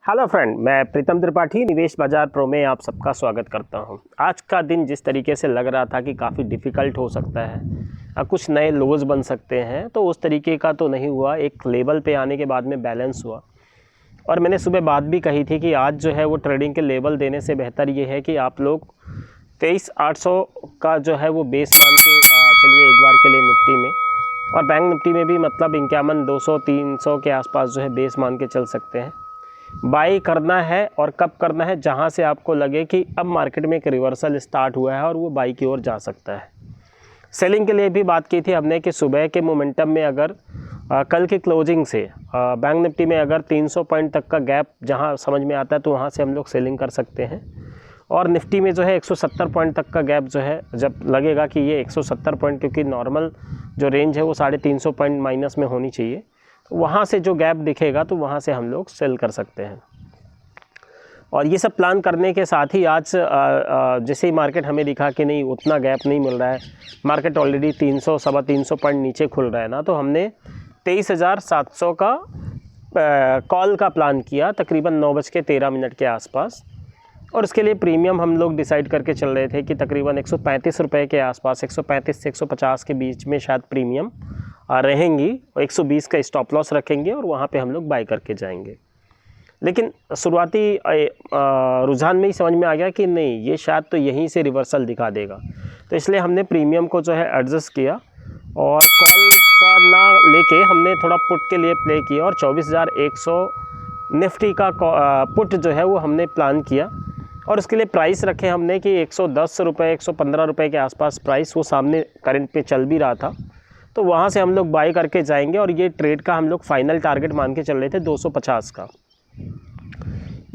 Hello friend, मैं प्रीतम त्रिपाठी निवेश बाजार प्रो में आप सबका स्वागत करता हूं। आज का दिन जिस तरीके से लग रहा था कि काफ़ी डिफ़िकल्ट हो सकता है, कुछ नए लोज बन सकते हैं, तो उस तरीके का तो नहीं हुआ। एक लेवल पे आने के बाद में बैलेंस हुआ। और मैंने सुबह बात भी कही थी कि आज जो है वो ट्रेडिंग के लेवल देने से बेहतर ये है कि आप लोग 23,800 का जो है वो बेस मान के चलिए एक बार के लिए निफ्टी में, और बैंक निफ्टी में भी मतलब 51,200-300 के आसपास जो है बेस मान के चल सकते हैं। बाई करना है और कब करना है, जहां से आपको लगे कि अब मार्केट में एक रिवर्सल स्टार्ट हुआ है और वो बाई की ओर जा सकता है। सेलिंग के लिए भी बात की थी हमने कि सुबह के मोमेंटम में अगर कल की क्लोजिंग से बैंक निफ्टी में अगर 300 पॉइंट तक का गैप जहां समझ में आता है तो वहां से हम लोग सेलिंग कर सकते हैं। और निफ्टी में जो है 170 पॉइंट तक का गैप जो है, जब लगेगा कि ये 170 पॉइंट, क्योंकि नॉर्मल जो रेंज है वो 350 पॉइंट माइनस में होनी चाहिए, वहाँ से जो गैप दिखेगा तो वहाँ से हम लोग सेल कर सकते हैं। और ये सब प्लान करने के साथ ही आज जैसे ही मार्केट हमें दिखा कि नहीं उतना गैप नहीं मिल रहा है, मार्केट ऑलरेडी 300 सवा 300 पॉइंट नीचे खुल रहा है ना, तो हमने 23,700 का कॉल का प्लान किया तकरीबन 9:13 के आसपास। और इसके लिए प्रीमियम हम लोग डिसाइड करके चल रहे थे कि तकरीबन 135 रुपये के आसपास, 135 से 150 के बीच में शायद प्रीमियम रहेंगी, और 120 का स्टॉप लॉस रखेंगे और वहाँ पे हम लोग बाय करके जाएंगे। लेकिन शुरुआती रुझान में ही समझ में आ गया कि नहीं, ये शायद तो यहीं से रिवर्सल दिखा देगा, तो इसलिए हमने प्रीमियम को जो है एडजस्ट किया और कॉल का ना लेके हमने थोड़ा पुट के लिए प्ले किया, और 24,100 निफ्टी का पुट जो है वो हमने प्लान किया। और इसके लिए प्राइस रखे हमने कि 110 रुपये 115 रुपये के आसपास प्राइस वो सामने करंट पे चल भी रहा था, तो वहाँ से हम लोग बाई करके जाएंगे। और ये ट्रेड का हम लोग फाइनल टारगेट मान के चल रहे थे 250 का।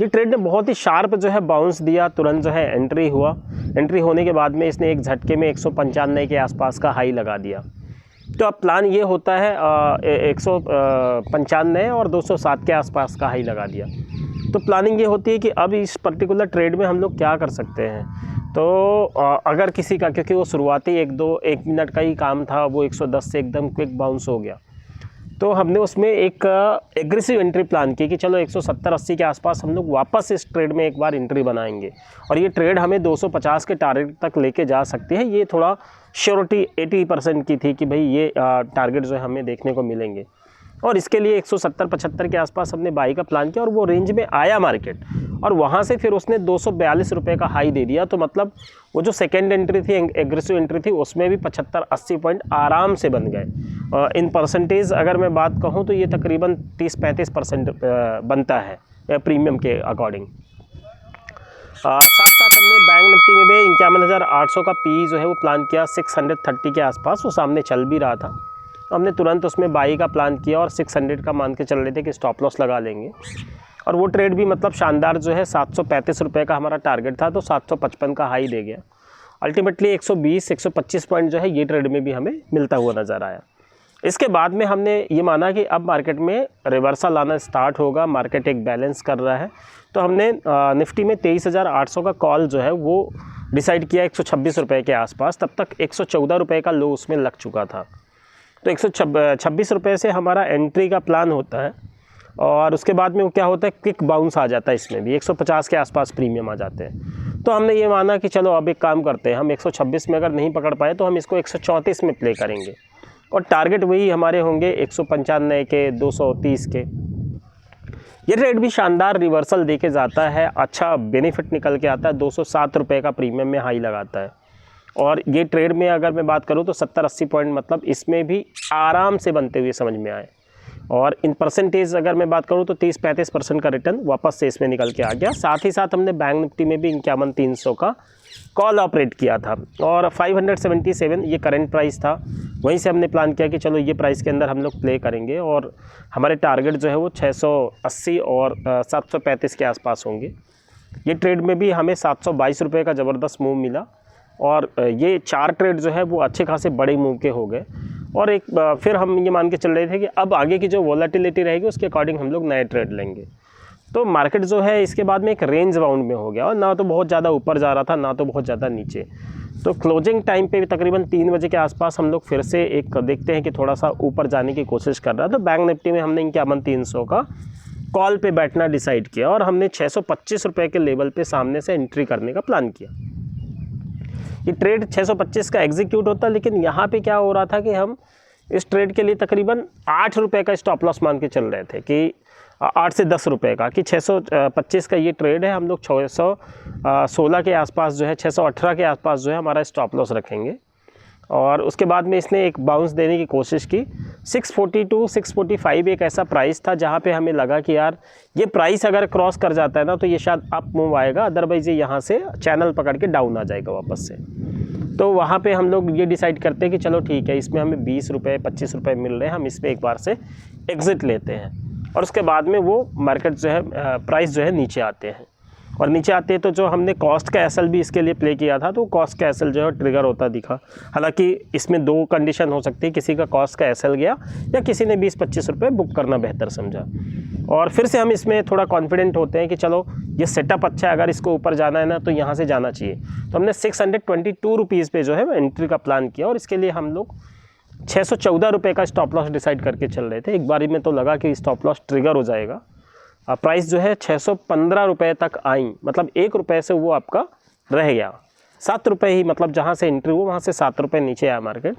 ये ट्रेड ने बहुत ही शार्प जो है बाउंस दिया, तुरंत जो है एंट्री हुआ। एंट्री होने के बाद में इसने एक झटके में 195 के आसपास का हाई लगा दिया। तो अब प्लान ये होता है 195 और 207 के आसपास का हाई लगा दिया। तो प्लानिंग ये होती है कि अब इस पर्टिकुलर ट्रेड में हम लोग क्या कर सकते हैं। तो अगर किसी का, क्योंकि वो शुरुआती 1 मिनट का ही काम था, वो 110 से एकदम क्विक बाउंस हो गया, तो हमने उसमें एक एग्रेसिव एंट्री प्लान की कि चलो 170-80 के आसपास हम लोग वापस इस ट्रेड में एक बार एंट्री बनाएंगे, और ये ट्रेड हमें 250 के टारगेट तक लेके जा सकती है। ये थोड़ा श्योरिटी 80% की थी कि भाई ये टारगेट जो है हमें देखने को मिलेंगे। और इसके लिए 170-75 के आसपास हमने बाई का प्लान किया, और वो रेंज में आया मार्केट, और वहाँ से फिर उसने 242 रुपये का हाई दे दिया। तो मतलब वो जो सेकेंड एंट्री थी, एग्रेसिव एंट्री थी, उसमें भी 75-80 पॉइंट आराम से बन गए। इन परसेंटेज अगर मैं बात कहूँ तो ये तकरीबन 30-35% बनता है प्रीमियम के अकॉर्डिंग। साथ साथ हमने बैंक निफ्टी में भी 51,800 का पी जो है वो प्लान किया 630 के आसपास, वो सामने चल भी रहा था। हमने तुरंत उसमें बाई का प्लान किया और 600 का मान के चल रहे थे कि स्टॉप लॉस लगा लेंगे। और वो ट्रेड भी मतलब शानदार जो है 735 रुपये का हमारा टारगेट था, तो 755 का हाई दे गया। अल्टीमेटली 120-125 पॉइंट जो है ये ट्रेड में भी हमें मिलता हुआ नज़र आया। इसके बाद में हमने ये माना कि अब मार्केट में रिवर्सल आना स्टार्ट होगा, मार्केट एक बैलेंस कर रहा है, तो हमने निफ्टी में 23,800 का कॉल जो है वो डिसाइड किया 126 रुपये के आसपास। तब तक 114 रुपये का लो उसमें लग चुका था, तो 126 रुपये से हमारा एंट्री का प्लान होता है। और उसके बाद में वो क्या होता है, क्विक बाउंस आ जाता है, इसमें भी 150 के आसपास प्रीमियम आ जाते हैं। तो हमने ये माना कि चलो अब एक काम करते हैं, हम 126 में अगर नहीं पकड़ पाए तो हम इसको 134 में प्ले करेंगे, और टारगेट वही हमारे होंगे 195 के, 230 के। ये ट्रेड भी शानदार रिवर्सल देके जाता है, अच्छा बेनिफिट निकल के आता है, 207 रुपये का प्रीमियम में हाई लगाता है। और ये ट्रेड में अगर मैं बात करूँ तो 70-80 पॉइंट मतलब इसमें भी आराम से बनते हुए समझ में आए। और इन परसेंटेज अगर मैं बात करूँ तो 30-35% का रिटर्न वापस से इसमें निकल के आ गया। साथ ही साथ हमने बैंक निफ्टी में भी 51,300 का कॉल ऑपरेट किया था, और 577 ये करंट प्राइस था, वहीं से हमने प्लान किया कि चलो ये प्राइस के अंदर हम लोग प्ले करेंगे, और हमारे टारगेट जो है वो 680 और 735 के आसपास होंगे। ये ट्रेड में भी हमें 722 रुपये का ज़बरदस्त मूव मिला, और ये 4 ट्रेड जो है वो अच्छे खासे बड़े मूव के हो गए। और एक फिर हम ये मान के चल रहे थे कि अब आगे की जो वॉलेटिलिटी रहेगी उसके अकॉर्डिंग हम लोग नए ट्रेड लेंगे। तो मार्केट जो है इसके बाद में एक रेंज बाउंड में हो गया, और ना तो बहुत ज़्यादा ऊपर जा रहा था ना तो बहुत ज़्यादा नीचे। तो क्लोजिंग टाइम पे भी तकरीबन 3 बजे के आसपास हम लोग फिर से एक देखते हैं कि थोड़ा सा ऊपर जाने की कोशिश कर रहा है। तो बैंक निफ्टी में हमने 51,300 का कॉल पे बैठना डिसाइड किया और हमने 625 रुपये के लेवल पे सामने से एंट्री करने का प्लान किया। ये ट्रेड 625 का एग्जीक्यूट होता, लेकिन यहाँ पे क्या हो रहा था कि हम इस ट्रेड के लिए तकरीबन 8 रुपये का स्टॉप लॉस मान के चल रहे थे कि 8 से 10 रुपये का, कि 625 का ये ट्रेड है, हम लोग 616 के आसपास जो है, 618 के आसपास जो है हमारा स्टॉप लॉस रखेंगे। और उसके बाद में इसने एक बाउंस देने की कोशिश की। 642 645 एक ऐसा प्राइस था जहाँ पे हमें लगा कि यार ये प्राइस अगर क्रॉस कर जाता है ना तो ये शायद अप मूव आएगा, अदरवाइज़ ये यहाँ से चैनल पकड़ के डाउन आ जाएगा वापस से। तो वहाँ पे हम लोग ये डिसाइड करते हैं कि चलो ठीक है, इसमें हमें 20 रुपये 25 रुपये मिल रहे हैं, हम इसमें एक बार से एग्ज़िट लेते हैं। और उसके बाद में वो मार्केट जो है प्राइस जो है नीचे आते हैं, और नीचे आते हैं तो जो हमने कॉस्ट का एसएल भी इसके लिए प्ले किया था, तो कॉस्ट का एसएल जो है ट्रिगर होता दिखा। हालांकि इसमें 2 कंडीशन हो सकती है, किसी का कॉस्ट का एसएल गया या किसी ने 20-25 रुपये बुक करना बेहतर समझा। और फिर से हम इसमें थोड़ा कॉन्फिडेंट होते हैं कि चलो ये सेटअप अच्छा है, अगर इसको ऊपर जाना है ना तो यहाँ से जाना चाहिए। तो हमने 622 रुपीज़ पे जो है एंट्री का प्लान किया, और इसके लिए हम लोग 614 रुपये का स्टॉप लॉस डिसाइड करके चल रहे थे। एक बारी में तो लगा कि स्टॉप लॉस ट्रिगर हो जाएगा। प्राइस जो है 615 रुपये तक आई, मतलब 1 रुपये से वो आपका रह गया, 7 रुपये ही, मतलब जहाँ से एंट्री हुआ वहाँ से 7 रुपये नीचे आया मार्केट।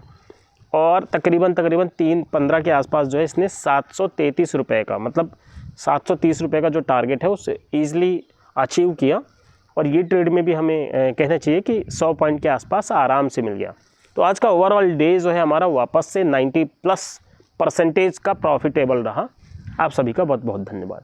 और तकरीबन 3-15 के आसपास जो है इसने 733 रुपये का, मतलब 730 रुपये का जो टारगेट है उसे ईज़िली अचीव किया। और ये ट्रेड में भी हमें कहना चाहिए कि 100 पॉइंट के आसपास आराम से मिल गया। तो आज का ओवरऑल डे जो है हमारा वापस से 90+ % का प्रॉफिटेबल रहा। आप सभी का बहुत बहुत धन्यवाद।